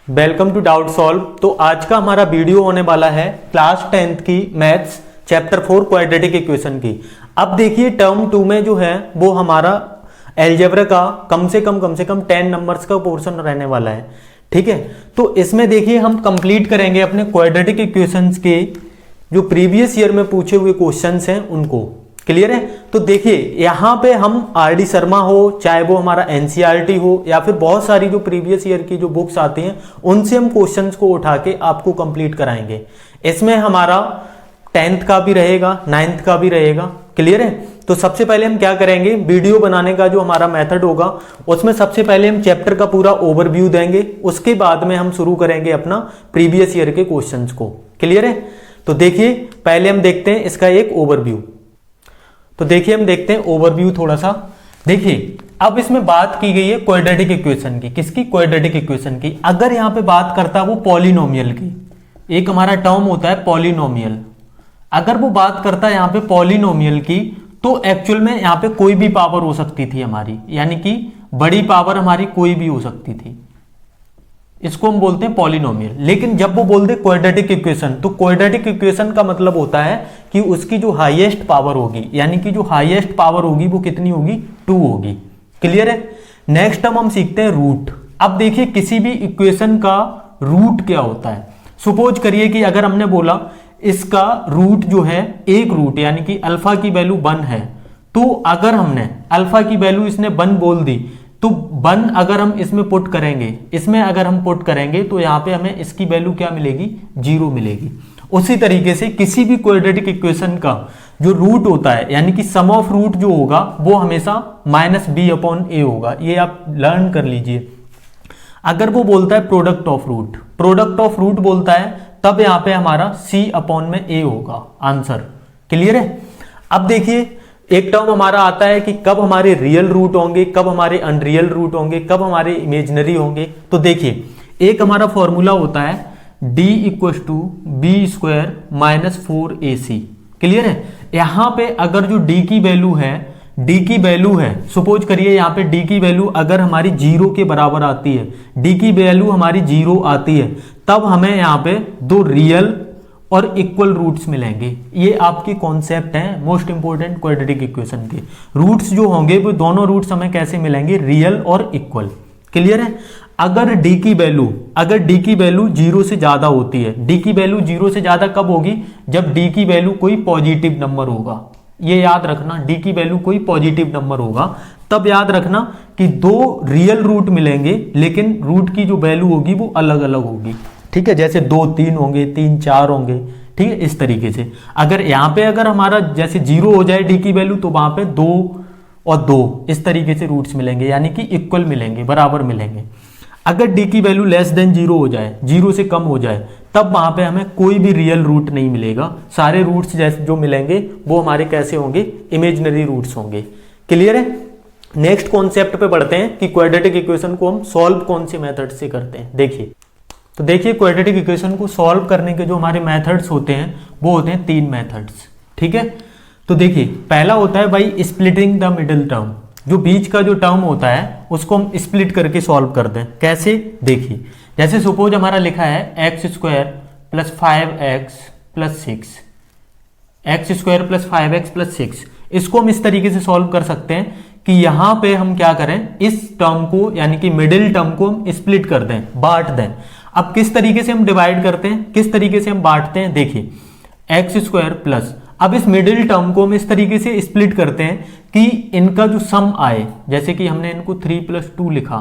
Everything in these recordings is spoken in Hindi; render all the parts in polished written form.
Welcome to doubt solve. तो आज का हमारा वीडियो होने वाला है क्लास 10th की मैथ्स चैप्टर 4 क्वाड्रेटिक इक्वेशन की। अब देखिए टर्म 2 में जो है वो हमारा अलजेब्रा का कम से कम 10 नंबर्स का पोर्शन रहने वाला है। ठीक है, तो इसमें देखिए हम कंप्लीट करेंगे अपने क्वाड्रेटिक इक्वेशंस के जो प्रीवियस ईयर में पूछे हुए क्वेश्चंस हैं उनको। क्लियर है? तो देखिए यहाँ पे हम आर.डी. शर्मा हो, चाहे वो हमारा एनसीईआरटी हो, या फिर बहुत सारी जो प्रीवियस ईयर की जो बुक्स आती हैं उनसे हम क्वेश्चंस को उठा के आपको कंप्लीट कराएंगे। इसमें हमारा 10th का भी रहेगा, 9th का भी रहेगा। क्लियर है? तो सबसे पहले हम क्या करेंगे, वीडियो बनाने का जो हमारा मेथड होगा उसमें सबसे पहले हम चैप्टर का पूरा ओवरव्यू देंगे, उसके बाद में हम शुरू करेंगे अपना प्रीवियस ईयर के क्वेश्चंस को। क्लियर है? तो देखिए पहले हम देखते हैं इसका एक ओवरव्यू। तो देखिए हम देखते हैं ओवरव्यू थोड़ा सा। देखिए अब इसमें बात की गई है क्वाड्रेटिक इक्वेशन की। किसकी? क्वाड्रेटिक इक्वेशन की। अगर यहां पे बात करता है वो पॉलिनोमियल की, एक हमारा टर्म होता है पॉलिनोमियल। अगर वो बात करता है यहाँ पे पॉलिनोमियल की, तो एक्चुअल में यहाँ पे कोई भी पावर हो सकती थी हमारी, यानी कि बड़ी पावर हमारी कोई भी हो सकती थी, इसको हम बोलते हैं पॉलिनोमियल। लेकिन जब वो बोलते हैं क्वाड्रेटिक इक्वेशन, तो क्वाड्रेटिक इक्वेशन का मतलब होता है कि उसकी जो हाईएस्ट पावर होगी, यानी कि जो हाईएस्ट पावर होगी वो कितनी होगी? 2 होगी। क्लियर है? नेक्स्ट हम सीखते हैं रूट। अब देखिए किसी भी इक्वेशन का रूट क्या होता है। सपोज करिए कि अगर हमने बोला इसका रूट जो है एक रूट, यानी कि अल्फा की वैल्यू 1 है, तो अगर हमने अल्फा की वैल्यू इसने 1 बोल दी, तो 1 अगर हम इसमें पुट करेंगे, इसमें अगर हम पुट करेंगे तो यहां पे हमें इसकी वैल्यू क्या मिलेगी? 0 मिलेगी। उसी तरीके से किसी भी क्वाड्रेटिक इक्वेशन का जो रूट होता है, यानी कि सम ऑफ रूट जो होगा वो हमेशा -b/a होगा। ये आप लर्न कर लीजिए। अगर वो बोलता है प्रोडक्ट ऑफ रूट बोलता है, तब यहां पे हमारा c/a होगा आंसर। क्लियर है? अब देखिए एक टर्म हमारा आता है कि कब हमारे रियल रूट होंगे, कब हमारे अनरियल रूट होंगे, कब हमारे इमेजिनरी होंगे। तो देखिए एक हमारा फॉर्मूला होता है d = b² - 4ac। क्लियर है? यहां पे अगर जो d की वैल्यू है, सपोज करिए यहां पे d की वैल्यू अगर हमारी 0 के बराबर आती है, d की वैल्यू हमारी 0 आती है, तब हमें यहां पे 2 रियल और इक्वल रूट्स मिलेंगे। ये आपके कॉन्सेप्ट हैं मोस्ट इंपोर्टेंट क्वाड्रेटिक इक्वेशन के। रूट्स जो होंगे वो दोनों रूट्स हमें कैसे मिलेंगे? रियल और इक्वल। क्लियर है? अगर d की वैल्यू 0 से ज्यादा होती है, d की वैल्यू 0 से ज्यादा कब होगी? जब d की वैल्यू कोई पॉजिटिव नंबर होगा। ये याद रखना, d की वैल्यू कोई पॉजिटिव नंबर होगा, तब याद रखना कि 2 रियल रूट मिलेंगे, लेकिन रूट की जो वैल्यू होगी वो अलग अलग होगी। ठीक है? जैसे 2 3 होंगे, 3 4 होंगे। ठीक है? इस तरीके से अगर यहाँ पे अगर हमारा जैसे 0 हो जाए d की वैल्यू, तो वहां पे 2 और 2 इस तरीके से रूट्स मिलेंगे, यानी कि इक्वल मिलेंगे, बराबर मिलेंगे। अगर d की वैल्यू <0 हो जाए, 0 से कम हो जाए, तब वहां पे हमें कोई भी रियल रूट नहीं मिलेगा। सारे रूट्स जैसे जो मिलेंगे वो हमारे कैसे होंगे? इमेजिनरी रूट्स होंगे। क्लियर है? नेक्स्ट कॉन्सेप्ट पे बढ़ते हैं कि क्वाड्रेटिक इक्वेशन को हम सॉल्व कौन से मेथड से करते हैं। देखिए क्वाड्रेटिक इक्वेशन को सॉल्व करने के जो हमारे मेथड्स होते हैं वो होते हैं 3 मेथड्स। ठीक है? तो देखिए पहला होता है भाई स्प्लिटिंग द मिडिल टर्म। जो बीच का जो टर्म होता है उसको हम स्प्लिट करके सॉल्व करते हैं। कैसे? देखिए जैसे सपोज हमारा लिखा है x² + 5x + 6, x² + 5x + 6। इसको हम इस तरीके से सॉल्व कर सकते हैं कि यहां पे हम क्या करें, इस टर्म को यानी कि मिडिल टर्म को हम स्प्लिट कर दें, बांट दें। अब किस तरीके से हम डिवाइड करते हैं, किस तरीके से हम बांटते हैं? देखिए x² प्लस, अब इस मिडिल टर्म को हम इस तरीके से स्प्लिट करते हैं कि इनका जो सम आए, जैसे कि हमने इनको 3 + 2 लिखा,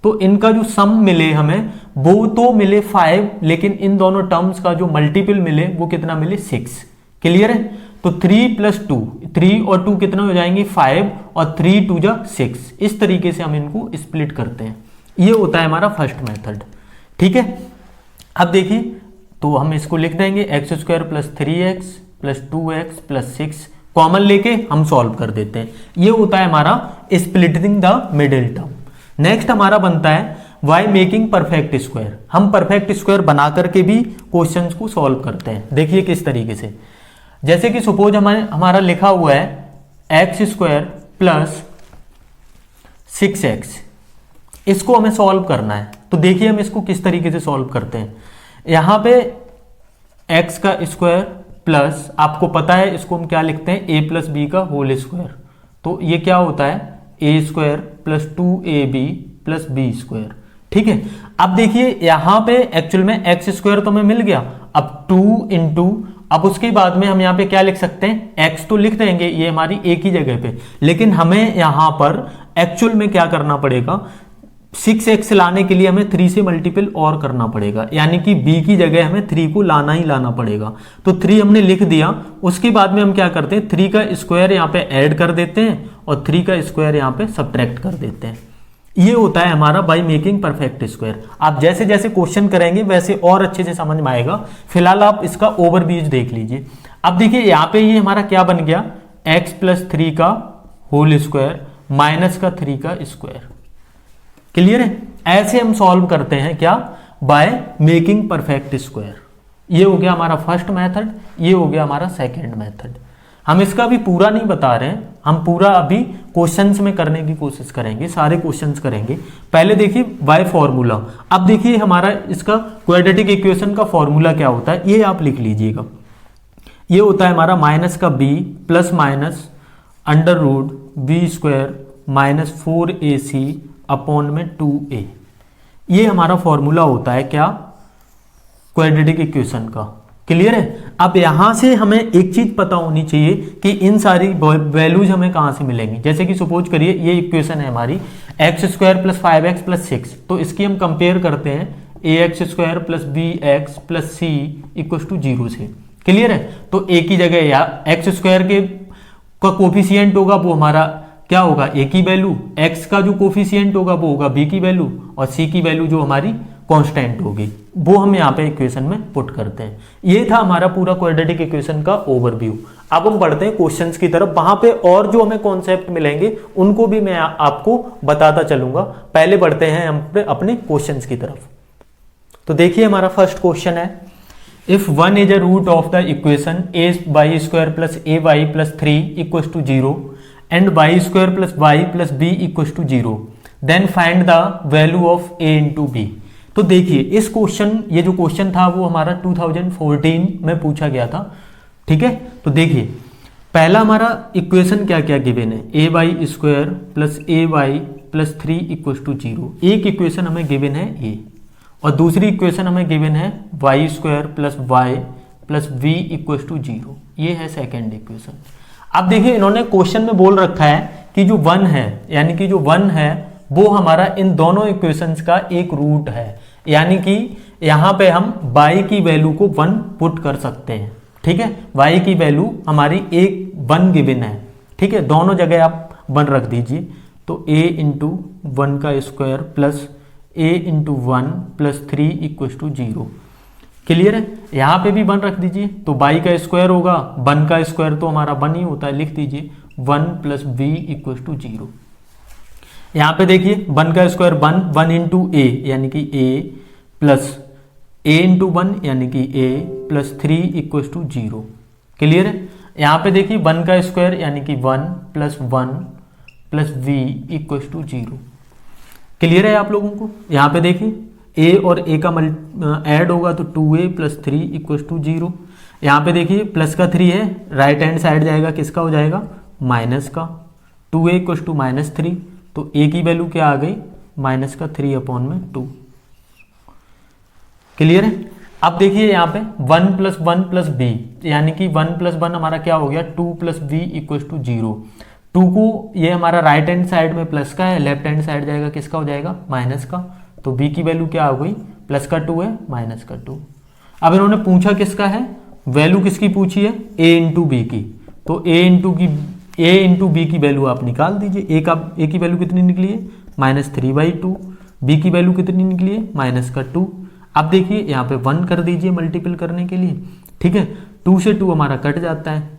तो इनका जो सम मिले हमें वो तो मिले 5, लेकिन इन दोनों टर्म्स का जो मल्टीपल मिले वो कितना मिले? 6। क्लियर है? तो 3 + 2, 3 और 2 कितना हो जाएंगे? 5, और 3 2 जा 6। इस तरीके से हम इनको स्प्लिट करते हैं। ये होता है हमारा फर्स्ट मेथड। ठीक है? अब देखिए तो हम इसको लिख देंगे x² + 3x + 2x + 6, कॉमन लेके हम सॉल्व कर देते हैं। ये होता है हमारा splitting the middle term. Next हमारा बनता है वाई मेकिंग परफेक्ट स्क्वायर। हम परफेक्ट स्क्वायर बना करके भी क्वेश्चंस को सॉल्व करते हैं। देखिए किस तरीके से, जैसे कि सपोज हमारा लिखा हुआ है x² + 6x, इसको हमें सॉल्व करना है। तो देखिए हम इसको किस तरीके से सॉल्व करते हैं। यहाँ पे x का स्क्वायर प्लस, आपको पता है इसको हम क्या लिखते हैं, a प्लस बी का होल स्क्वायर। तो ये क्या होता है, a square plus 2ab plus b square. ठीक है, अब देखिए यहाँ पे एक्चुअल में एक्स स्क्वायर तो हमें मिल गया, अब 2 इंटू, अब उसके बाद में हम यहाँ पे क्या लिख सकते हैं, x तो लिख देंगे ये हमारी एक ही जगह पे, लेकिन हमें यहाँ पर एक्चुअल में क्या करना पड़ेगा, 6x लाने के लिए हमें 3 से मल्टीपल और करना पड़ेगा, यानी कि b की जगह हमें 3 को लाना ही लाना पड़ेगा। तो 3 हमने लिख दिया, उसके बाद में हम क्या करते हैं, 3 का स्क्वायर यहाँ पे ऐड कर देते हैं और 3 का स्क्वायर यहाँ पे सब्ट्रैक्ट कर देते हैं। ये होता है हमारा बाय मेकिंग परफेक्ट स्क्वायर। आप जैसे जैसे क्वेश्चन करेंगे वैसे और अच्छे से समझ में आएगा। फिलहाल आप इसका ओवरव्यू देख लीजिए। अब देखिए यहाँ पे ये हमारा क्या बन गया, x प्लस 3 का होल स्क्वायर माइनस का 3 का स्क्वायर। क्लियर है, ऐसे हम सॉल्व करते हैं क्या, बाय मेकिंग परफेक्ट स्क्वायर। ये हो गया हमारा फर्स्ट मेथड, ये हो गया हमारा सेकंड मेथड। हम इसका भी पूरा नहीं बता रहे हैं, हम पूरा अभी क्वेश्चंस में करने की कोशिश करेंगे, सारे क्वेश्चंस करेंगे। पहले देखिए बाय फॉर्मूला। अब देखिए हमारा इसका क्वाड्रेटिक इक्वेशन का फॉर्मूला क्या होता है, ये आप लिख लीजिएगा। ये होता है हमारा माइनस का b plus minus under root b square minus 4ac upon में 2a। ये हमारा फॉर्मूला होता है क्या, क्वाड्रेटिक इक्वेशन का। क्लियर है, अब यहां से हमें एक चीज पता होनी चाहिए कि इन सारी वैल्यूज हमें कहां से मिलेंगी। जैसे कि सपोज करिए ये इक्वेशन है हमारी x square plus 5x plus 6, तो इसकी हम कंपेयर करते हैं ax square plus bx plus c equal to 0 से। क्लियर है, तो एक ही जगह या एक्स स्क्वायर के का कोफिशिएंट होगा वो हमारा क्या होगा, a की वैल्यू, x का जो कोफिशिएंट होगा वो होगा b की वैल्यू, और c की वैल्यू जो हमारी कांस्टेंट होगी वो हम यहाँ पे इक्वेशन में पुट करते हैं। ये था हमारा पूरा क्वाड्रेटिक इक्वेशन का ओवरव्यू। अब हम बढ़ते हैं क्वेश्चंस की तरफ, वहां पे और जो हमें कॉन्सेप्ट मिलेंगे उनको भी मैं आपको बताता चलूंगा। पहले बढ़ते हैं हम अपने क्वेश्चंस की तरफ। तो देखिए हमारा फर्स्ट क्वेश्चन है, if 1 is a root of the equation a y square plus a y plus 3 equal to 0 and y square plus y plus b equal to 0, then find the value of a into b. तो देखिए इस क्वेश्चन, ये जो क्वेश्चन था वो हमारा 2014 में पूछा गया था। ठीक है, तो देखिए पहला हमारा इक्वेशन क्या क्या गिवन है, a y square plus a y plus 3 equal to 0। एक इक्वेशन हमें गिवन है ए, और दूसरी इक्वेशन हमें गिवन है y square plus y plus v equal to 0। ये है सेकेंड इक्वेशन। अब देखिए इन्होंने क्वेश्चन में बोल रखा है कि जो 1 है, यानी कि जो 1 है वो हमारा इन दोनों इक्वेशंस का एक रूट है, यानी कि यहां पे हम y की वैल्यू को 1 पुट कर सकते हैं। ठीक है, y की वैल्यू हमारी एक 1 गिवन है। ठीक है, दोनों जगह आप 1 रख दीजिए, तो a इंटू 1 का square plus a into 1 plus 3 equal to 0। Clear है, यहाँ पे भी 1 रख दीजिए, तो y का स्क्वायर होगा, 1 का स्क्वायर तो हमारा 1 ही होता है, लिख दीजिए 1 प्लस b इक्वल टू 0। यहाँ पे देखिए 1 का स्क्वायर 1 इंटू ए यानी कि a प्लस a इंटू 1 यानी कि a plus 3 equal to 0। Clear है, यहाँ पे देखिए 1 का स्क्वायर यानी कि 1 plus 1 plus v equal to 0। Clear है आप लोगों को, यहाँ पे देखिए a और a का ऐड होगा तो 2a प्लस 3 इक्वल टू 0। यहाँ पे देखिए प्लस का 3 है, राइट हैंड साइड जाएगा, किसका हो जाएगा, माइनस का। 2a इक्वल टू माइनस 3, तो a की वैल्यू क्या आ गई, माइनस का 3 अपॉन में 2। क्लियर है, अब देखिए यहाँ पे 1 प्लस 1 प्लस बी, यानी कि 1 प्लस 1 हमारा क्या हो गया, 2 प्लस बी इक्वल टू 0। 2 को ये हमारा राइट हैंड साइड में प्लस का है, लेफ्ट हैंड साइड जाएगा, किसका हो जाएगा, माइनस का। तो b की वैल्यू क्या हो गई, प्लस का 2 है, माइनस का 2। अब इन्होंने पूछा किसका है, वैल्यू किसकी पूछी है, a इंटू बी की। तो a इंटू बी की वैल्यू आप निकाल दीजिए। a की वैल्यू कितनी निकली है, -3/2। b की वैल्यू कितनी निकली है, -2। अब देखिए यहाँ पे 1 कर दीजिए मल्टीपल करने के लिए। ठीक है, 2 से 2 हमारा कट जाता है।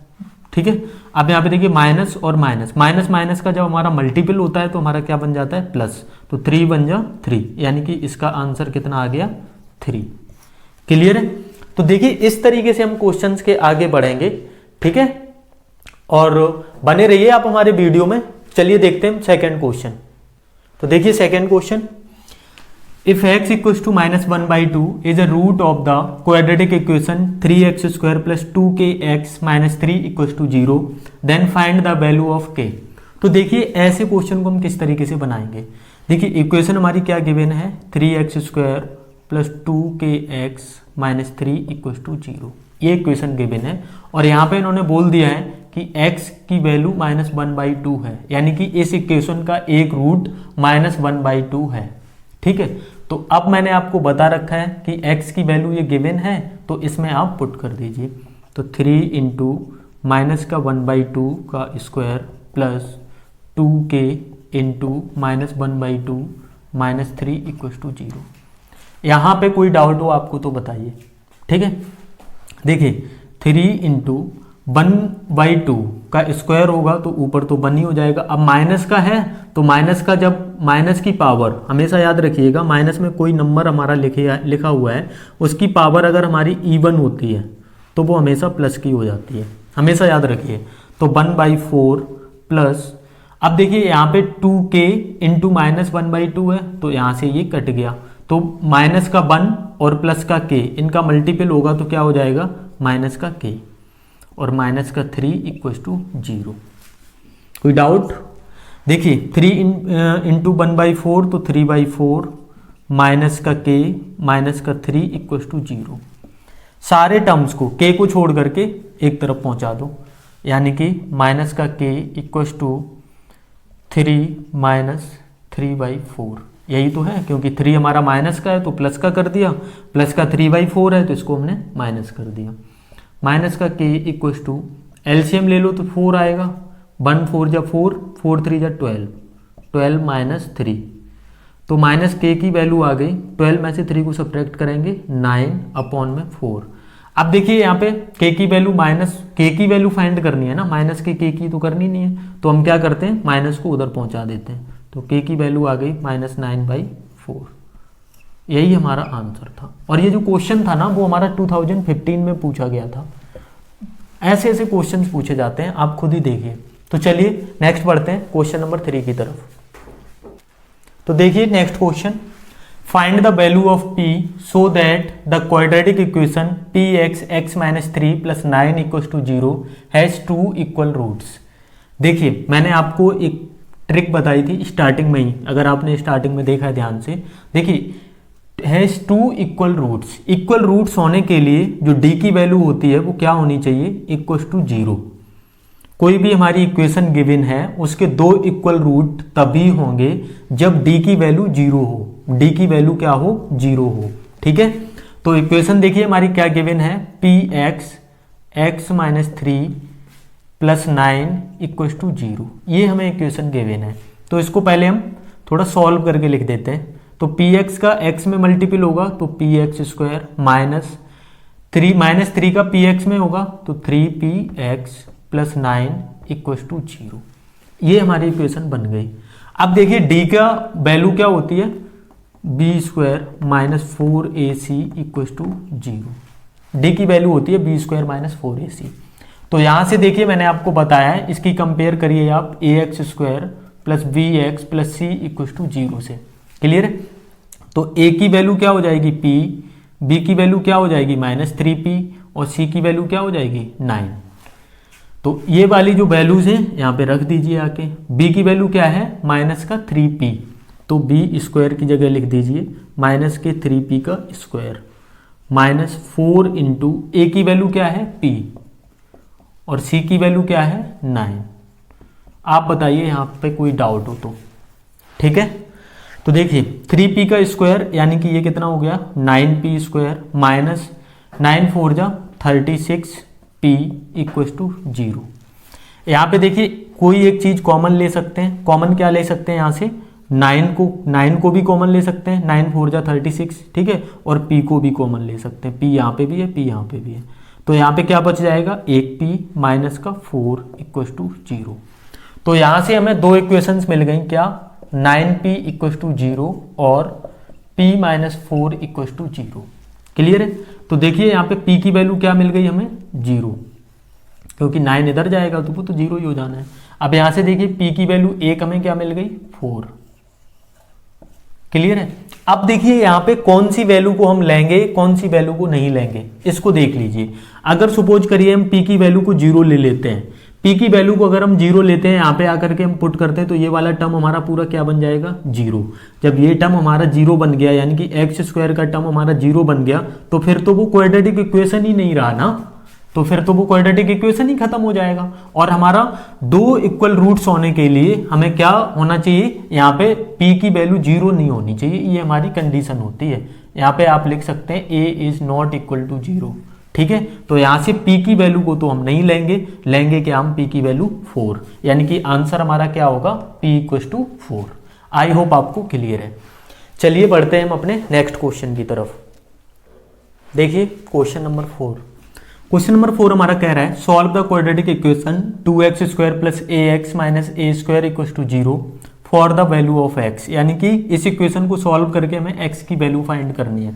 ठीक है, अब यहाँ पे देखिए माइनस और माइनस, माइनस माइनस का जब हमारा मल्टीपल होता है तो हमारा क्या बन जाता है, प्लस। तो 3 बन जा 3, यानी कि इसका आंसर कितना आ गया, 3। क्लियर है, तो देखिए इस तरीके से हम क्वेश्चंस के आगे बढ़ेंगे। ठीक है, और बने रहिए आप हमारे वीडियो में। चलिए देखते हैं सेकंड क्वेश्चन। तो देखिए second question, if x equals to -1/2 is a root of the quadratic equation 3x² plus 2kx -3 equals to 0 then find the value of k। तो देखिए ऐसे क्वेश्चन को हम किस तरीके से बनाएंगे। देखिए इक्वेशन हमारी क्या गिवन है, 3x² plus 2kx -3 equals to 0, ये इक्वेशन गिवन है। और यहाँ पे इन्होंने बोल दिया है कि x की वैल्यू -1/2 है, यानी कि इस इक्वेशन का एक रूट -1/2 है। ठीक है, तो अब मैंने आपको बता रखा है कि x की वैल्यू ये गिवन है, तो इसमें आप पुट कर दीजिए। तो 3 इंटू -1/2 का square plus 2k into -1/2 -3 equal to 0। यहाँ पे कोई डाउट हो आपको तो बताइए। ठीक है, देखिए 3 इंटू 1/2 का स्क्वायर होगा तो ऊपर तो 1 ही हो जाएगा। अब माइनस का है तो माइनस का, जब माइनस की पावर, हमेशा याद रखिएगा माइनस में कोई नंबर हमारा लिखा हुआ है, उसकी पावर अगर हमारी इवन होती है तो वो हमेशा प्लस की हो जाती है, हमेशा याद रखिए। तो 1/4 प्लस, अब देखिए यहाँ पे 2k इंटू -1/2 है तो यहाँ से ये कट गया, तो माइनस का 1 और प्लस का k, इनका मल्टीपल होगा तो क्या हो जाएगा, माइनस का k और माइनस का 3 इक्वल टू 0। कोई डाउट? देखिए 3 इंटू 1/4 तो 3/4 माइनस का k माइनस का 3 इक्वल टू 0। सारे टर्म्स को k को छोड़ करके एक तरफ पहुंचा दो, यानी कि माइनस का k इक्वल टू 3 माइनस 3/4, यही तो है, क्योंकि 3 हमारा माइनस का है तो प्लस का कर दिया, प्लस का 3/4 है तो इसको हमने माइनस कर दिया। माइनस का k इक्वल टू, एलसीएम ले लो तो 4 आएगा, 1 4 जा 4, 4 3 जा 12, 12 माइनस 3, तो माइनस k की वैल्यू आ गई, 12 में से 3 को सब्ट्रैक्ट करेंगे 9/4। अब देखिए यहाँ पे k की वैल्यू, माइनस k की वैल्यू फाइंड करनी है ना, माइनस के k की तो करनी नहीं है, तो हम क्या करते हैं, माइनस को उधर पहुंचा देते हैं, तो k की वैल्यू आ गई -9/4। यही हमारा आंसर था। और ये जो क्वेश्चन था ना वो हमारा 2015 में पूछा गया था। ऐसे ऐसे क्वेश्चंस पूछे जाते हैं, आप खुद ही देखिए। तो चलिए नेक्स्ट बढ़ते हैं क्वेश्चन नंबर 3 की तरफ। तो देखिए next question, find the value of p so that the quadratic equation px x - 3 + 9 = 0 has 2 equal roots. देखिए मैंने आपको एक ट्रिक बताई थी स्टार्टिंग में ही, अगर आपने स्टार्टिंग में देखा है ध्यान से, देखिए has 2 equal roots. Equal roots होने के लिए जो d की वैल्यू होती है वो क्या होनी चाहिए, इक्वल टू 0। कोई भी हमारी इक्वेशन गिवन है उसके 2 इक्वल रूट तभी होंगे जब d की वैल्यू 0 हो, d की वैल्यू क्या हो, 0 हो। ठीक है, तो इक्वेशन देखिए हमारी क्या गिवन है, px x - 3 + 9 = 0, ये हमें इक्वेशन गिवन है। तो इसको पहले हम थोड़ा सॉल्व करके लिख देते हैं। तो px का x में मल्टीपल होगा तो px² -3 का px में होगा तो 3px + 9 = 0। ये हमारी इक्वेशन बन गई। अब देखिए d का वैल्यू क्या होती है, b² - 4ac = 0। d की वैल्यू होती है b² - 4ac। तो यहां से देखिए मैंने आपको बताया है, इसकी कंपेयर करिए आप ax² + bx + c = 0 से। क्लियर है? तो a की वैल्यू क्या हो जाएगी p, b की वैल्यू क्या हो जाएगी -3p और c की वैल्यू क्या हो जाएगी 9। तो ये वाली जो वैल्यूज है यहाँ पे रख दीजिए आके। b की वैल्यू क्या है, -3p, तो b² की जगह लिख दीजिए -3p का स्क्वायर -4 इंटू a की वैल्यू क्या है p और c की वैल्यू क्या है 9। आप बताइए यहाँ पे कोई डाउट हो तो। ठीक है, तो देखिए 3p का स्क्वायर यानी कि ये कितना हो गया, 9p² माइनस 9 4 जा 36p = 0। यहाँ पे देखिए कोई एक चीज कॉमन ले सकते हैं। कॉमन क्या ले सकते हैं यहाँ से, 9 को भी कॉमन ले सकते हैं, 9 4 जा 36, ठीक है, और p को भी कॉमन ले सकते हैं। p यहाँ पे भी है, p यहाँ पे भी है, तो यहाँ पे क्या बच जाएगा, 1p माइनस का 4 = 0। तो यहाँ से हमें 2 इक्वेशंस मिल गई, क्या, 9p = 0 और p - 4 = 0। क्लियर है? तो देखिए यहाँ पे p की वैल्यू क्या मिल गई हमें, 0, क्योंकि 9 इधर जाएगा तो वो तो 0 ही हो जाना है। अब यहाँ से देखिए p की वैल्यू 1 हमें क्या मिल गई, 4। क्लियर है। अब देखिए यहाँ पे कौन सी वैल्यू को हम लेंगे, कौन सी वैल्यू को नहीं लेंगे, इसको देख लीजिए। अगर सपोज करिए हम p की वैल्यू को 0 ले लेते हैं, p की वैल्यू को अगर हम 0 लेते हैं, यहाँ पे आकर के हम पुट करते हैं, तो ये वाला टर्म हमारा पूरा क्या बन जाएगा, 0। जब ये टर्म हमारा 0 बन गया, यानी कि एक्स स्क्वायर का टर्म हमारा 0 बन गया, तो फिर तो वो क्वाड्रेटिक इक्वेशन ही नहीं रहा ना, तो फिर तो वो क्वाड्रेटिक इक्वेशन ही खत्म हो जाएगा। और हमारा दो इक्वल रूट्स होने के लिए हमें क्या होना चाहिए, यहाँ पे p की वैल्यू 0 नहीं होनी चाहिए, ये हमारी कंडीशन होती है। यहाँ पे आप लिख सकते हैं a is not equal to 0, ठीक है। तो यहाँ से p की वैल्यू को तो हम नहीं लेंगे, लेंगे क्या हम, p की वैल्यू 4, यानी कि आंसर हमारा क्या होगा, p equal to 4। I hope आपको क्लियर है। चलिए बढ़ते हैं हम अपने नेक्स्ट क्वेश्चन की तरफ। देखिए क्वेश्चन नंबर 4। क्वेश्चन नंबर 4 हमारा कह रहा है solve the quadratic equation 2x square plus ax minus a square equal to 0 for the value of x, यानी कि इस इक्वेशन को सॉल्व करके हमें x की वैल्यू फाइंड करनी है।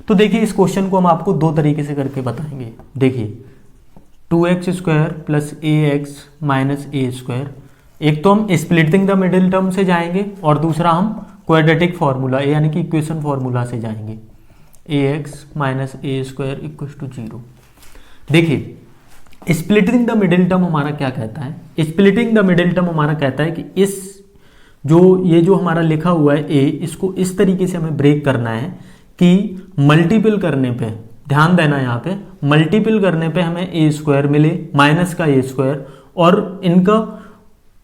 तो देखिए इस क्वेश्चन को हम आपको दो तरीके से करके बताएंगे। देखिए 2x square plus ax minus a square, एक तो हम स्प्लिटिंग द मिडिल टर्म से जाएंगे और दूसरा हम क्वाड्रेटिक फार्मूला यानी कि इक्वेशन फार्मूला से जाएंगे, ax minus a square equal to 0। देखिए स्प्लिटिंग द मिडिल टर्म हमारा क्या कहता है, स्प्लिटिंग द मिडिल टर्म हमारा कहता है कि इस ये जो हमारा लिखा हुआ है a, इसको इस तरीके से हमें ब्रेक करना है कि मल्टीपल करने पे, ध्यान देना यहाँ पे, मल्टीपल करने पे हमें a स्क्वायर मिले माइनस का a स्क्वायर, और इनका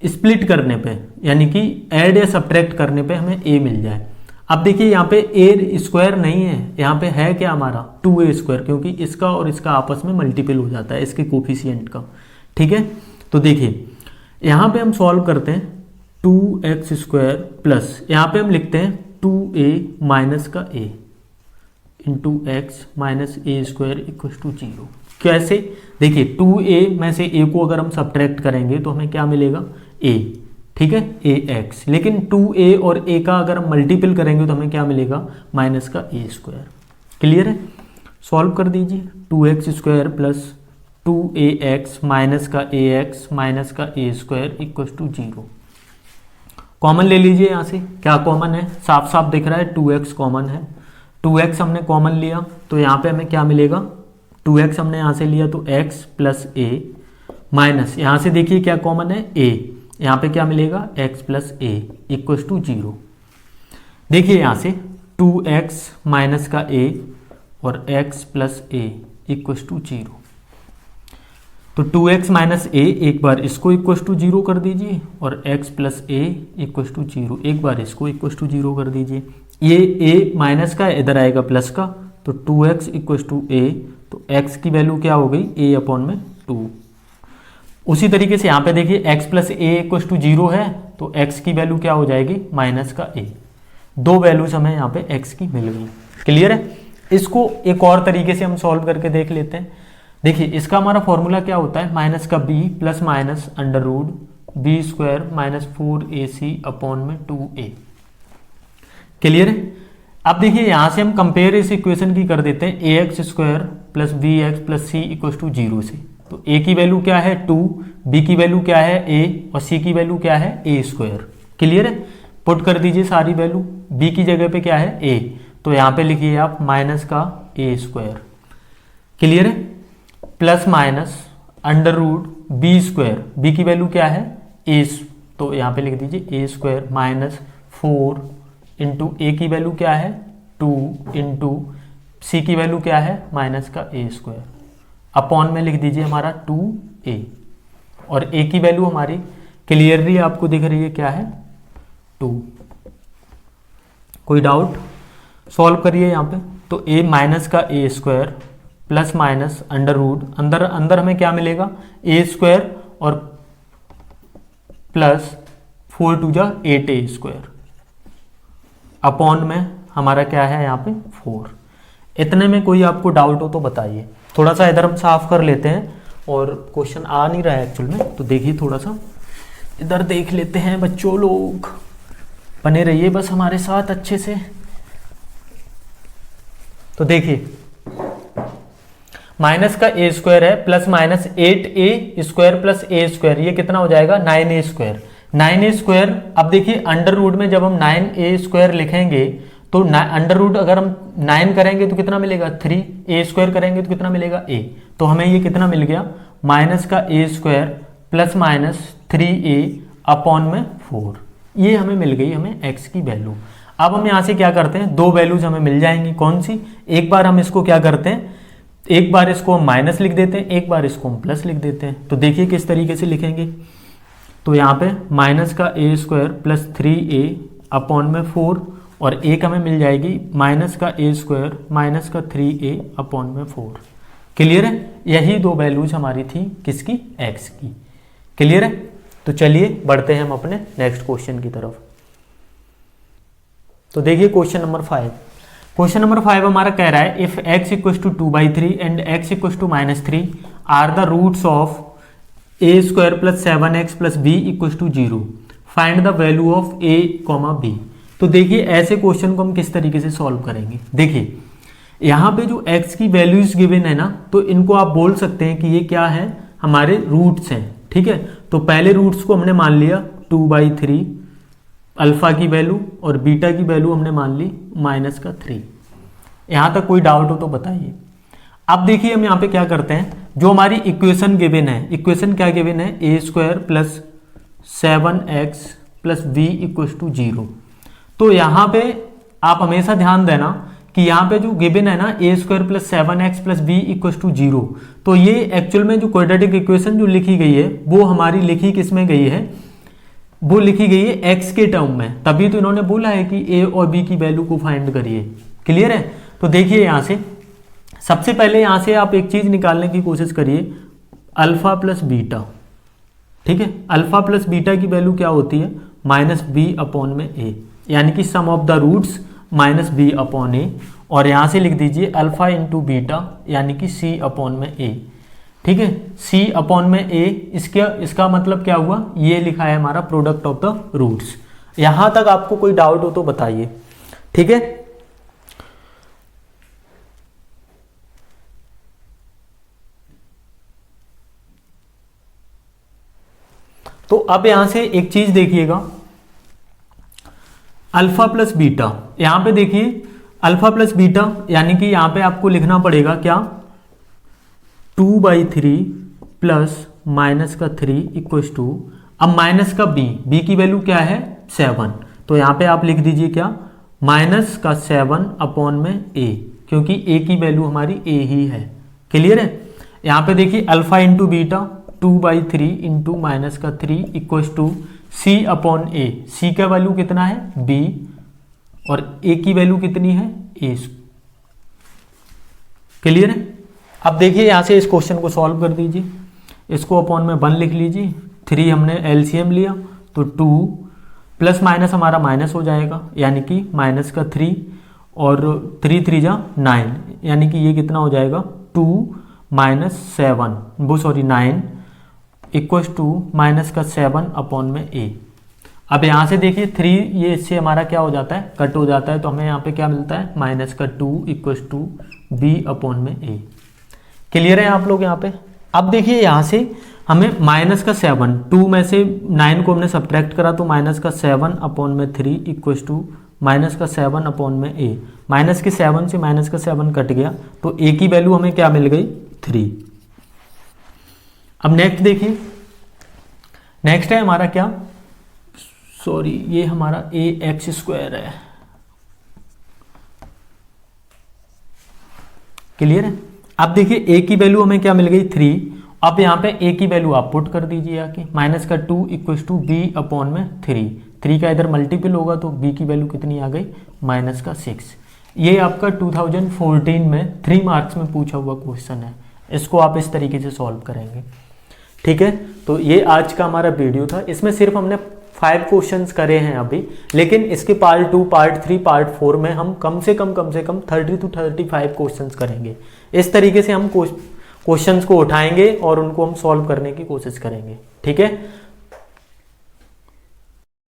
स्प्लिट करने पे यानी कि ऐड या सब्ट्रैक्ट करने पे हमें a मिल जाए। अब देखिए यहाँ पे a स्क्वायर नहीं है, यहाँ पे है क्या हमारा 2a स्क्वायर, क्योंकि इसका और इसका आपस में मल्टीपल हो जाता है इसके कोफिशिएंट का, ठीक है। तो देखिए यहाँ पे हम सॉल्व करते हैं 2x स्क्वायर प्लस, यहाँ पे हम लिखते हैं 2a माइनस का a into x minus a square equal to 0। कैसे, देखिए 2a में से a को अगर हम सब्ट्रैक्ट करेंगे तो हमें क्या मिलेगा, a, ठीक है, ax। लेकिन 2a और a का अगर हम मल्टीपल करेंगे तो हमें क्या मिलेगा, माइनस का a स्क्वायर। क्लियर है, सॉल्व कर दीजिए 2x square plus 2ax minus का ax माइनस का a square equal to 0। Common ले लीजिए, यहाँ से क्या कॉमन है, साफ साफ दिख रहा है 2x कॉमन है, 2x हमने कॉमन लिया तो यहाँ पे हमें क्या मिलेगा, 2x हमने यहाँ से लिया तो x प्लस a माइनस, यहाँ से देखिए क्या कॉमन है a, यहाँ पे क्या मिलेगा x plus a equal to 0। देखिए यहाँ से 2x माइनस का a और x plus a equal to 0। तो 2x माइनस a एक बार इसको इक्वल टू 0 कर दीजिए और x plus a equal to 0 एक बार इसको इक्वल टू 0 कर दीजिए। ये a माइनस का इधर आएगा प्लस का, तो 2x इक्वल टू a, तो x की वैल्यू क्या हो गई, a अपॉन में 2। उसी तरीके से यहाँ पे देखिए x plus a equal to 0 है, तो x की वैल्यू क्या हो जाएगी, माइनस का a। दो वैल्यूज हमें यहाँ पे x की मिल गई। क्लियर है, इसको एक और तरीके से हम सॉल्व करके देख लेते हैं। देखिए इसका हमारा फॉर्मूला क्या होता है, माइनस का b plus minus under root b square minus 4ac upon में 2a। क्लियर है। अब देखिए यहाँ से हम कंपेयर इस इक्वेशन की कर देते हैं ax square plus b x plus c equal to 0 से। तो a की वैल्यू क्या है 2, b की वैल्यू क्या है a और c की वैल्यू क्या है a स्क्वायर। क्लियर है, पुट कर दीजिए सारी वैल्यू, b की जगह पे क्या है a, तो यहाँ पे लिखिए आप माइनस का a स्क्वायर। क्लियर है, plus minus under root b square, b की वैल्यू क्या है a, तो यहाँ पे लिख दीजिए a square minus 4 into a की वैल्यू क्या है 2 इंटू सी की वैल्यू क्या है माइनस का a स्क्वायर, अपॉन में लिख दीजिए हमारा 2a, और a की वैल्यू हमारी क्लियरली आपको दिख रही है क्या है 2। कोई डाउट, सॉल्व करिए यहाँ पे। तो a माइनस का a square plus minus under root, अंदर अंदर हमें क्या मिलेगा a स्क्वायर और प्लस 4 टू जा 8a स्क्वायर, अपॉन में हमारा क्या है यहाँ पे 4। इतने में कोई आपको डाउट हो तो बताइए। थोड़ा सा इधर हम साफ कर लेते हैं, और क्वेश्चन आ नहीं रहा है एक्चुअल में, तो देखिए थोड़ा सा इधर देख लेते हैं। बच्चों लोग बने रहिए बस हमारे साथ अच्छे से। तो देखिए माइनस का a स्क्वायर है plus minus 8a square plus a square, ये कितना हो जाएगा 9a स्क्वायर। 9a², अब देखिए अंडर रूट में जब हम 9a² लिखेंगे तो अंडर रूट अगर हम 9 करेंगे तो कितना मिलेगा 3, a² करेंगे तो कितना मिलेगा a, तो हमें ये कितना मिल गया माइनस का a² plus minus 3a upon में 4, ये हमें मिल गई हमें x की वैल्यू। अब हम यहाँ से क्या करते हैं, दो वैल्यूज हमें मिल जाएंगी, कौन सी, एक बार हम इसको क्या करते हैं, एक बार इसको हम माइनस लिख देते हैं, एक बार इसको हम प्लस लिख देते हैं। तो देखिए किस तरीके से लिखेंगे, तो यहाँ पे माइनस का a² प्लस 3a अपॉन में 4 और एक हमें मिल जाएगी माइनस का a² माइनस का 3a अपॉन में 4। क्लियर है, यही दो वैल्यूज हमारी थी किसकी, x की। क्लियर है, तो चलिए बढ़ते हैं हम अपने नेक्स्ट क्वेश्चन की तरफ। तो देखिए क्वेश्चन नंबर 5। क्वेश्चन नंबर 5 हमारा कह रहा है if x equal to 2/3 and x equal to -3 are the roots of a² plus 7x plus b equal to 0, find the value of a, b। तो देखिए ऐसे क्वेश्चन को हम किस तरीके से सॉल्व करेंगे। देखिए यहाँ पे जो x की वैल्यूज गिवन है ना, तो इनको आप बोल सकते हैं कि ये क्या है, हमारे रूट्स हैं। ठीक है, तो पहले रूट्स को हमने मान लिया 2/3 अल्फा की वैल्यू और बीटा की वैल्यू हमने मान ली -3। यहां तक कोई डाउट हो तो बताइए। अब देखिए हम यहाँ पे क्या करते हैं, जो हमारी इक्वेशन गिवन है, इक्वेशन क्या गिवन है, a² plus 7x plus b equal to 0। तो यहाँ पे आप हमेशा ध्यान देना कि यहाँ पे जो गिवन है ना a² plus 7x plus b equal to 0, तो ये एक्चुअल में जो क्वाड्रेटिक इक्वेशन जो लिखी गई है वो हमारी लिखी किस में गई है, वो लिखी गई है x के टर्म में, तभी तो इन्होंने बोला है कि a और b की वैल्यू को फाइंड करिए। क्लियर है, तो देखिए यहाँ से सबसे पहले यहाँ से आप एक चीज निकालने की कोशिश करिए, अल्फा प्लस बीटा। ठीक है, अल्फा प्लस बीटा की वैल्यू क्या होती है, -b अपॉन में a, यानी कि sum of the roots -b upon a, और यहाँ से लिख दीजिए अल्फा इंटू बीटा यानी कि c अपॉन में a। ठीक है, c अपॉन में a, इसका मतलब क्या हुआ, ये लिखा है हमारा प्रोडक्ट ऑफ द रूट्स। यहां तक आपको कोई डाउट हो तो बताइए। ठीक है, तो अब यहां से एक चीज देखिएगा, अल्फा प्लस बीटा, यहां पे देखिए अल्फा प्लस बीटा यानी कि यहां पे आपको लिखना पड़ेगा क्या, 2/3 प्लस -3 इक्वल टू, अब माइनस का b की वैल्यू क्या है 7, तो यहां पे आप लिख दीजिए क्या, -7 अपॉन में a, क्योंकि a की वैल्यू हमारी a ही है। क्लियर है, यहां पे देखिए alpha into beta 2/3 into -3 equal to c upon a, c का वैल्यू कितना है b और a की वैल्यू कितनी है a। क्लियर है, अब देखिए यहां से इस क्वेश्चन को सॉल्व कर दीजिए, इसको अपॉन में 1 लिख लीजिए, 3 हमने एलसीएम लिया तो 2 प्लस माइनस हमारा माइनस हो जाएगा यानी कि -3 और 3 3 जा 9, यानी कि ये कितना हो जाएगा 2 -7 वो सॉरी 9 इक्वल टू -7 अपॉन में a। अब यहाँ से देखिए 3 ये इससे हमारा क्या हो जाता है, कट हो जाता है, तो हमें यहाँ पे क्या मिलता है -2 इक्वल टू b अपॉन में a। क्लियर है आप लोग यहाँ पे। अब देखिए यहाँ से हमें -7, 2 में से 9 को हमने सब्ट्रैक्ट करा तो -7 अपॉन में 3 इक्वल टू -7 अपॉन में a। -7 से -7 कट गया तो a की वैल्यू हमें क्या मिल गई 3। अब नेक्स्ट देखिए, नेक्स्ट है हमारा क्या, सॉरी ये हमारा ax² है। क्लियर है, अब देखिए a की वैल्यू हमें क्या मिल गई 3। अब यहाँ पे a की वैल्यू आप पुट कर दीजिए आके, -2 इक्वल टू b अपॉन में 3 का इधर मल्टीपल होगा तो b की वैल्यू कितनी आ गई -6। ये आपका 2014 में 3 मार्क्स में पूछा हुआ क्वेश्चन है, इसको आप इस तरीके से सॉल्व करेंगे। ठीक है, तो ये आज का हमारा वीडियो था, इसमें सिर्फ हमने 5 क्वेश्चंस करे हैं अभी, लेकिन इसके पार्ट 2, पार्ट 3, पार्ट 4 में हम कम से कम 30 to 35 क्वेश्चंस करेंगे। इस तरीके से हम क्वेश्चंस को उठाएंगे और उनको हम सॉल्व करने की कोशिश करेंगे। ठीक है,